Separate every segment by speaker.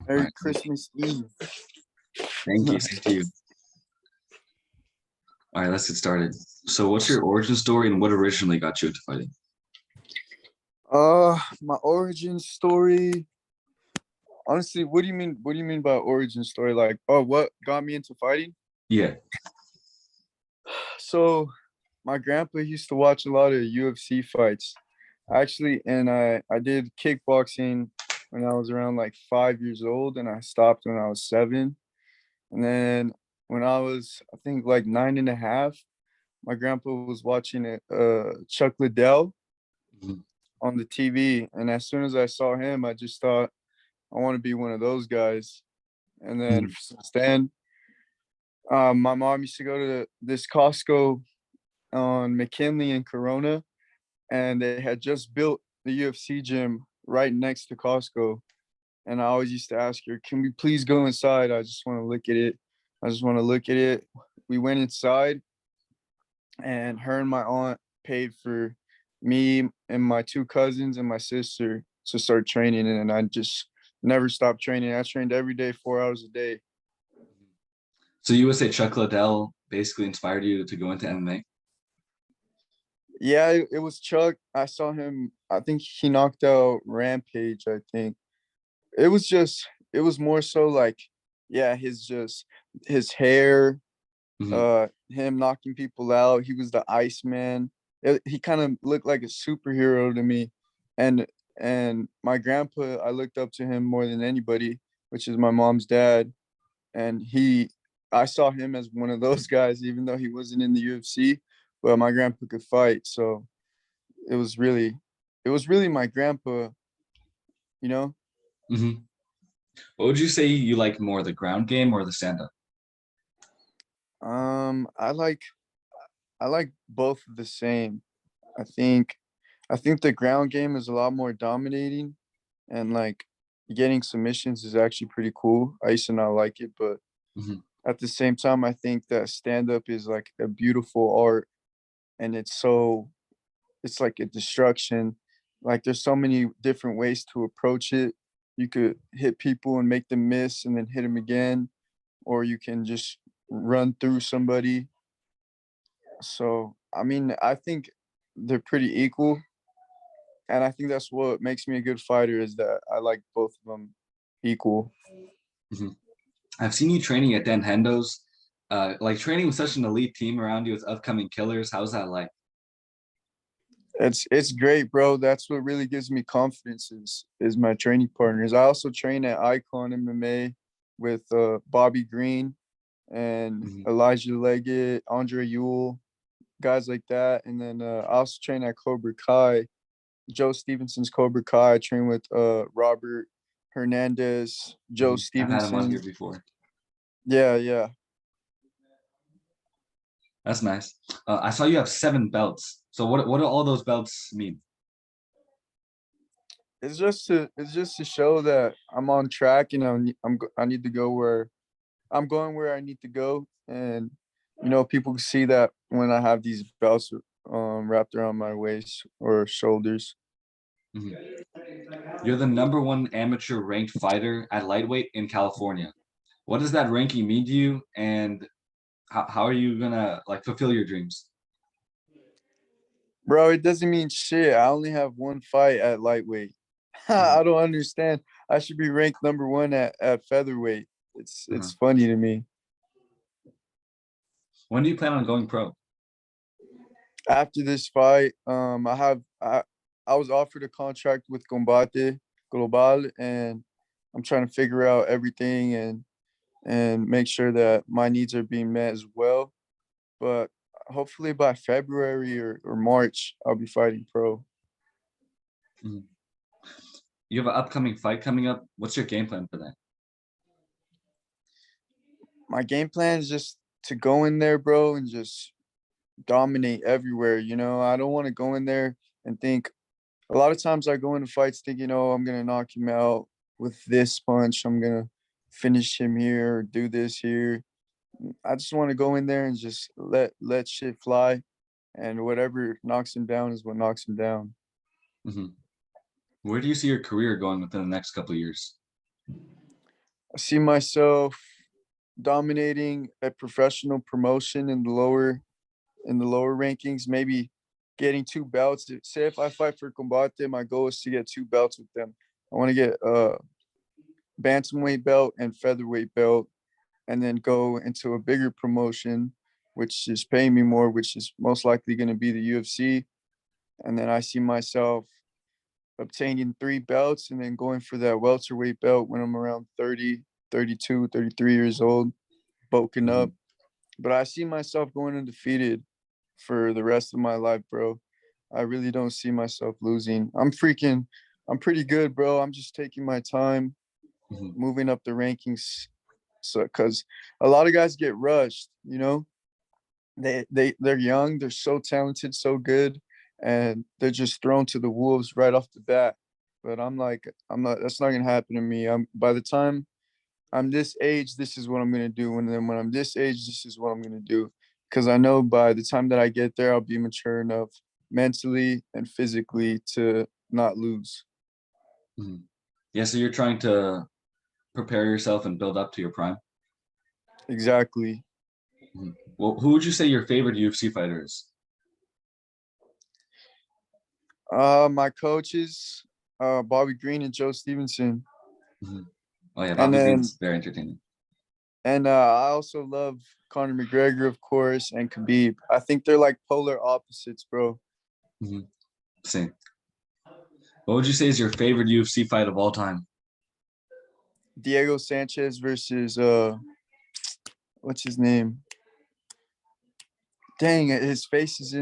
Speaker 1: All
Speaker 2: Merry
Speaker 1: right.
Speaker 2: Christmas Eve.
Speaker 1: Thank you. Same to you. All right, let's get started. So, what's your origin story and what originally got you into fighting?
Speaker 2: My origin story. Honestly, what do you mean? What do you mean by origin story? Like, oh, what got me into fighting?
Speaker 1: Yeah.
Speaker 2: So, my grandpa used to watch a lot of UFC fights, actually, and I did kickboxing when I was around like 5 years old, and I stopped when I was 7. And then when I was, I think, like 9.5, my grandpa was watching it, Chuck Liddell
Speaker 1: Mhm.
Speaker 2: on the TV, and as soon as I saw him, I just thought I want to be one of those guys. And then
Speaker 1: Mhm.
Speaker 2: since then, my mom used to go to this Costco on McKinley and Corona, and they had just built the UFC gym right next to Costco. And I always used to ask her, "Can we please go inside? I just want to look at it. I just want to look at it." We went inside, and her and my aunt paid for me and my two cousins and my sister to start training, and I just never stopped training. I trained every day, 4 hours a day.
Speaker 1: So, you would say Chuck Liddell basically inspired you to go into MMA?
Speaker 2: Yeah, it was Chuck. I saw him. I think he knocked out Rampage. I think it was more so like, yeah, his hair,
Speaker 1: Hmm.
Speaker 2: him knocking people out. He was the Iceman. He kind of looked like a superhero to me, and my grandpa, I looked up to him more than anybody, which is my mom's dad, and I saw him as one of those guys, even though he wasn't in the UFC, but my grandpa could fight, so it was really, it was really my grandpa, you know.
Speaker 1: Hmm. What would you say you like more, the ground game or the stand up?
Speaker 2: Um, I like I like both the same. I think I think the ground game is a lot more dominating, and like getting submissions is actually pretty cool. I used to not like it, but
Speaker 1: Hmm.
Speaker 2: at the same time, I think that stand up is like a beautiful art, and it's like a destruction. Like there's so many different ways to approach it. You could hit people and make them miss and then hit them again, or you can just run through somebody. So, I mean, I think they're pretty equal, and I think that's what makes me a good fighter is that I like both of them equal.
Speaker 1: Hmm. I've seen you training at Dan Hendo's. Like training with such an elite team around you with upcoming killers. How's that like?
Speaker 2: It's great, bro. That's what really gives me confidence is my training partners. I also train at Icon MMA with Bobby Green and
Speaker 1: Hmm.
Speaker 2: Elijah Leggett, Andre Ewell, guys like that. And then I also train at Cobra Kai, Joe Stevenson's Cobra Kai. I train with Robert Hernandez, Joe
Speaker 1: I've had him on here
Speaker 2: Stevenson.
Speaker 1: before.
Speaker 2: Yeah, yeah.
Speaker 1: That's nice. I saw you have 7 belts. So what do all those belts mean?
Speaker 2: It's just to show that I'm on track. You know, I need to go where I'm going where I need to go, and people can see that when I have these belts wrapped around my waist or shoulders.
Speaker 1: Mhm. You're the #1 amateur ranked fighter at lightweight in California. What does that ranking mean to you, and how are you gonna like fulfill your dreams?
Speaker 2: Bro, it doesn't mean shit. I only have one fight at lightweight.
Speaker 1: Mhm.
Speaker 2: I don't understand. I should be ranked #1 at featherweight.
Speaker 1: Uh-huh.
Speaker 2: It's funny to me.
Speaker 1: When do you plan on going pro?
Speaker 2: After this fight, I was offered a contract with Combate Global, and I'm trying to figure out everything and make sure that my needs are being met as well. But hopefully by February or March, I'll be fighting pro.
Speaker 1: Mhm. You have an upcoming fight coming up. What's your game plan for that?
Speaker 2: My game plan is just to go in there, bro, and just dominate everywhere. I don't want to go in there and think. A lot of times I go into fights thinking, oh, I'm gonna knock him out with this punch. I'm gonna finish him here or do this here. I just want to go in there and just let shit fly, and whatever knocks him down is what knocks him down.
Speaker 1: Hmm. Where do you see your career going within the next couple of years?
Speaker 2: I see myself dominating a professional promotion in the lower rankings, maybe getting two belts. Say if I fight for Combate, my goal is to get two belts with them. I want to get a bantamweight belt and featherweight belt, and then go into a bigger promotion, which is paying me more, which is most likely going to be the UFC. And then I see myself obtaining three belts and then going for that welterweight belt when I'm around 30, 32, 33 years old, bulking up.
Speaker 1: Mhm.
Speaker 2: But I see myself going undefeated for the rest of my life, bro. I really don't see myself losing. I'm pretty good, bro. I'm just taking my time,
Speaker 1: Mhm.
Speaker 2: moving up the rankings. So, because a lot of guys get rushed, they're young, they're so talented, so good, and they're just thrown to the wolves right off the bat. But I'm like, I'm not. That's not gonna happen to me. I'm by the time I'm this age, this is what I'm gonna do. And then when I'm this age, this is what I'm gonna do. Because I know by the time that I get there, I'll be mature enough mentally and physically to not lose.
Speaker 1: Mhm. Yeah, so you're trying to prepare yourself and build up to your prime.
Speaker 2: Exactly.
Speaker 1: Mhm. Well, who would you say your favorite UFC fighter is?
Speaker 2: My coaches, Bobby Green and Joe Stevenson,
Speaker 1: Mhm. Oh yeah,
Speaker 2: and
Speaker 1: Bobby
Speaker 2: then
Speaker 1: Green's very entertaining.
Speaker 2: I also love Conor McGregor, of course, and Khabib. I think they're like polar opposites, bro.
Speaker 1: Mhm. Same. What would you say is your favorite UFC fight of all time?
Speaker 2: Diego Sanchez versus what's his name? Dang it, his face is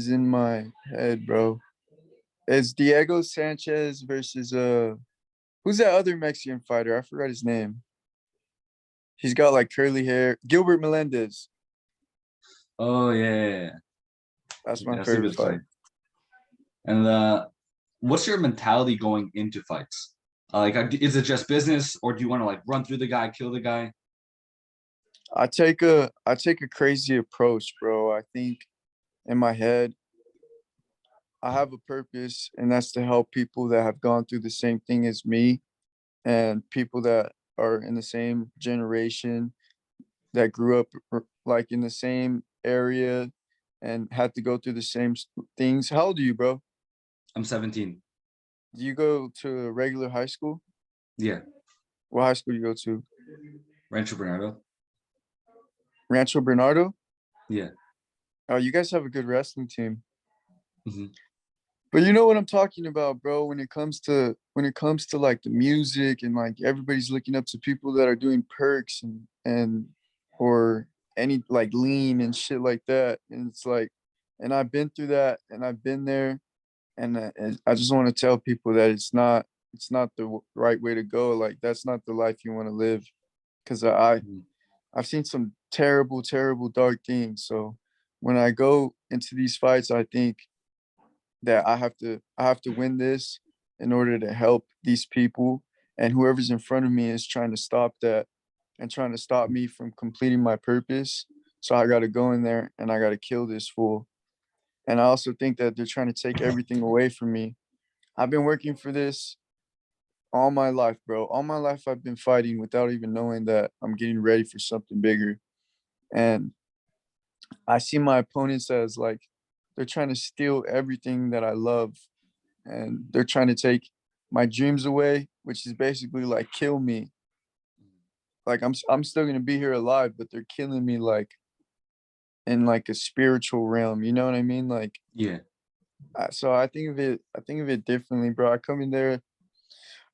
Speaker 2: in my head, bro. It's Diego Sanchez versus who's that other Mexican fighter? I forgot his name. He's got like curly hair. Gilbert Melendez.
Speaker 1: Oh yeah,
Speaker 2: That's
Speaker 1: yeah,
Speaker 2: my
Speaker 1: that's a
Speaker 2: favorite
Speaker 1: good
Speaker 2: fight.
Speaker 1: fight. And what's your mentality going into fights? Is it just business, or do you want to like run through the guy, kill the guy?
Speaker 2: I take a crazy approach, bro. I think in my head, I have a purpose, and that's to help people that have gone through the same thing as me and people that are in the same generation that grew up like in the same area and had to go through the same things. How old are you, bro?
Speaker 1: I'm 17.
Speaker 2: Do you go to a regular high school?
Speaker 1: Yeah,
Speaker 2: What high school do you go to?
Speaker 1: Rancho Bernardo.
Speaker 2: Rancho Bernardo?
Speaker 1: Yeah.
Speaker 2: Oh, you guys have a good wrestling team.
Speaker 1: Hmm.
Speaker 2: But you know what I'm talking about, bro, when it comes to like the music and like everybody's looking up to people that are doing perks and or any like lean and shit like that. And it's like and I've been through that and I've been there and I just want to tell people that it's not the right way to go. Like that's not the life you want to live because I've seen some terrible, terrible dark things. So when I go into these fights, I think that I have to win this in order to help these people. And whoever's in front of me is trying to stop that and trying to stop me from completing my purpose. So I got to go in there and I got to kill this fool. And I also think that they're trying to take everything away from me. I've been working for this all my life, bro. All my life I've been fighting without even knowing that I'm getting ready for something bigger. And I see my opponents as like they're trying to steal everything that I love and they're trying to take my dreams away, which is basically like kill me. Like I'm still gonna be here alive, but they're killing me like in like a spiritual realm. You know what I mean? Like
Speaker 1: Yeah.
Speaker 2: so I think of it differently, bro. I come in there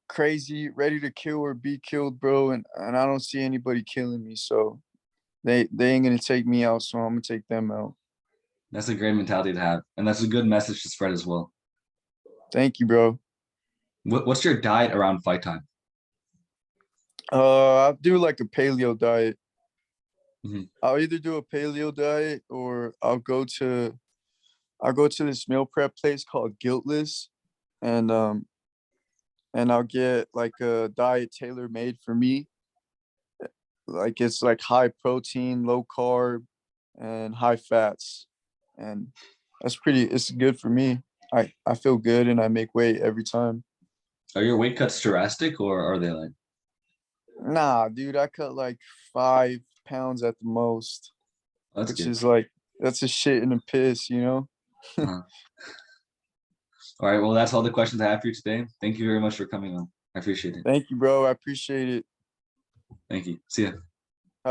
Speaker 2: crazy, ready to kill or be killed, bro, and I don't see anybody killing me. So they ain't gonna take me out, so I'm gonna take them out.
Speaker 1: That's a great mentality to have, and that's a good message to spread as well.
Speaker 2: Thank you, bro.
Speaker 1: What's your diet around fight time?
Speaker 2: I do like a paleo diet.
Speaker 1: Hmm.
Speaker 2: I'll either do a paleo diet or I'll go to this meal prep place called Guiltless, and I'll get like a diet tailor made for me. Like it's like high protein, low carb, and high fats, and that's pretty. It's good for me. I feel good and I make weight every time.
Speaker 1: Are your weight cuts drastic, or are they like?
Speaker 2: Nah, dude, I cut like 5 pounds at the most,
Speaker 1: That's
Speaker 2: which
Speaker 1: good.
Speaker 2: is like that's a shit and a piss, you know.
Speaker 1: Uh-huh. All right. Well, that's all the questions I have for you today. Thank you very much for coming on. I appreciate it.
Speaker 2: Thank you, bro. I appreciate it.
Speaker 1: Thank you. See ya.